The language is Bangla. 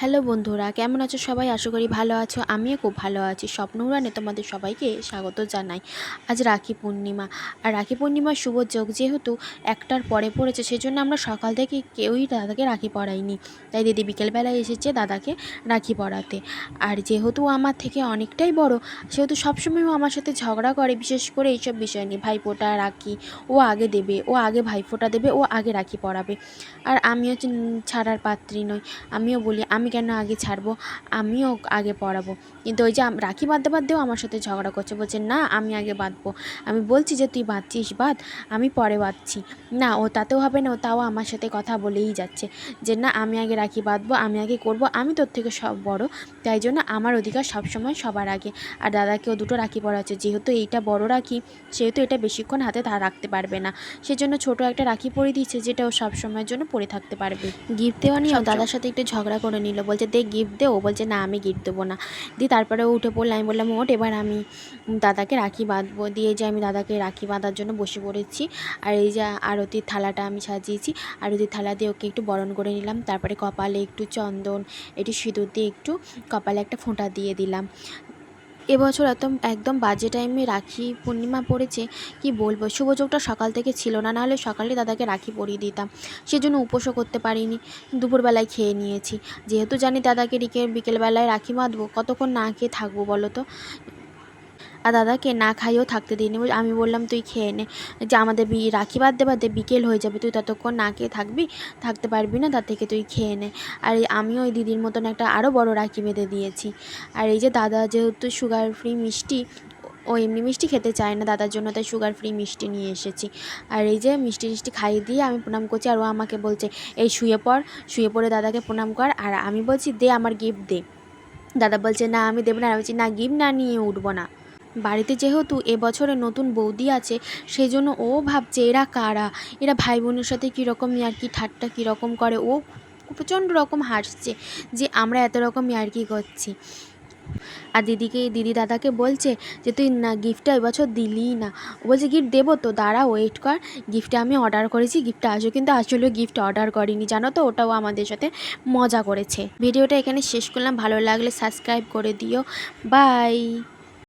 হ্যালো বন্ধুরা, কেমন আছো সবাই? আশা করি ভালো আছো। আমিও খুব ভালো আছি। স্বপ্ন উড়ানে তোমাদের সবাইকে স্বাগত জানাই। আজ রাখি পূর্ণিমা। আর রাখি পূর্ণিমার শুভ যোগ যেহেতু একটার পরে পড়েছে, সেজন্য আমরা সকাল থেকে কেউই দাদাকে রাখি পরাইনি। তাই দিদি বিকেলবেলায় এসেছে দাদাকে রাখি পরাতে। আর যেহেতু আমার থেকে অনেকটাই বড়, সেহেতু সবসময় ও আমার সাথে ঝগড়া করে, বিশেষ করে এইসব বিষয় নিয়ে। ভাইফোঁটা, রাখি ও আগে দেবে, ও আগে ভাইফোঁটা দেবে, ও আগে রাখি পরাবে। আর আমিও ছাড়ার পাত্রী নই। আমিও বলি আমি কেন আগে ছাড়বো, আমিও আগে পড়াবো। কিন্তু ওই যে রাখি বাঁধতে বাঁধতেও আমার সাথে ঝগড়া করছে, বলছে না আমি আগে বাঁধবো। আমি বলছি যে তুই বাঁধছিস বাঁধ, আমি পরে বাঁধছি। না, ও তাতেও হবে না, ও তাও আমার সাথে কথা বলেই যাচ্ছে যে না আমি আগে রাখি বাঁধবো, আমি আগে করব, আমি তোর থেকে সব বড়, তাই জন্য আমার অধিকার সবসময় সবার আগে। আর দাদাকেও দুটো রাখি পরাচ্ছে, যেহেতু এইটা বড় রাখি সেহেতু এটা বেশিক্ষণ হাতে রাখতে পারবে না, সেজন্য ছোট একটা রাখি পরিয়ে দিচ্ছে, যেটা ও সবসময়ের জন্য পরে থাকতে পারবে। গিফট দেওয়া নিয়েও দাদার সাথে একটু ঝগড়া করে নিল, বলছে দে গিফট দে। ও বলছে না আমি গিফট দেবো না। দিয়ে তারপরে ও উঠে পড়লো। আমি বললাম ওঠ, এবার আমি দাদাকে রাখি বাঁধবো। দিয়ে যে আমি দাদাকে রাখি বাঁধার জন্য বসে পড়েছি। আর এই যে আরতির থালাটা আমি সাজিয়েছি, আরতির থালা দিয়ে ওকে একটু বরণ করে নিলাম। তারপরে কপালে একটু চন্দন, একটু সিঁদুর দিয়ে একটু কপালে একটা ফোঁটা দিয়ে দিলাম। এবছর একদম বাজে টাইমে রাখি পূর্ণিমা পড়েছে, কি বলবো। শুভযোগটা সকাল থেকে ছিল না, নাহলে সকালে দাদাকে রাখি পরিয়ে দিতাম। সেজন্য উপোসও করতে পারিনি, দুপুরবেলায় খেয়ে নিয়েছি। যেহেতু জানি দাদাকে বিকেলবেলায় রাখি বাঁধবো, কতক্ষণ না খেয়ে থাকবো বলো তো। আর দাদাকে না খাইয়েও থাকতে দিইনি। আমি বললাম তুই খেয়ে নে, যে আমাদের রাখি বাঁধতে বাঁধতে বিকেল হয়ে যাবে, তুই ততক্ষণ না খেয়ে থাকতে পারবি না, তার থেকে তুই খেয়ে নে। আর আমিও ওই দিদির মতন একটা আরও বড় রাখি বেঁধে দিয়েছি। আর এই যে দাদা যেহেতু সুগার ফ্রি মিষ্টি, ও এমনি মিষ্টি খেতে চায় না, দাদার জন্য তাই সুগার ফ্রি মিষ্টি নিয়ে এসেছি। আর এই যে মিষ্টি খাইয়ে দিয়ে আমি প্রণাম করছি। আর ও আমাকে বলছে এই শুয়ে পড়ে দাদাকে প্রণাম কর। আর আমি বলছি দে আমার গিফট দে। দাদা বলছে না আমি দেবো না। আমি বলছি না, গিফট না নিয়ে উঠবো না। বাড়িতে যেহেতু এবছরে নতুন বৌদি আছে, সেই জন্য ও ভাবছে এরা কারা, এরা ভাই বোনের সাথে কীরকম ইয়ার্কি ঠাট্টা কীরকম করে। ও প্রচণ্ড রকম হাসছে যে আমরা এত রকম ইয়ার্কি করছি। আর দিদি দাদাকে বলছে যে তুই না গিফটটা এবছর দিলিই না। ও বলছে গিফট দেবো তো, দাঁড়া ওয়েট কর, গিফটটা আমি অর্ডার করেছি, গিফটটা আসো। কিন্তু আসলে গিফট অর্ডার করিনি, জানো তো। ওটাও আমাদের সাথে মজা করেছে। ভিডিওটা এখানে শেষ করলাম। ভালো লাগলে সাবস্ক্রাইব করে দিও। বাই।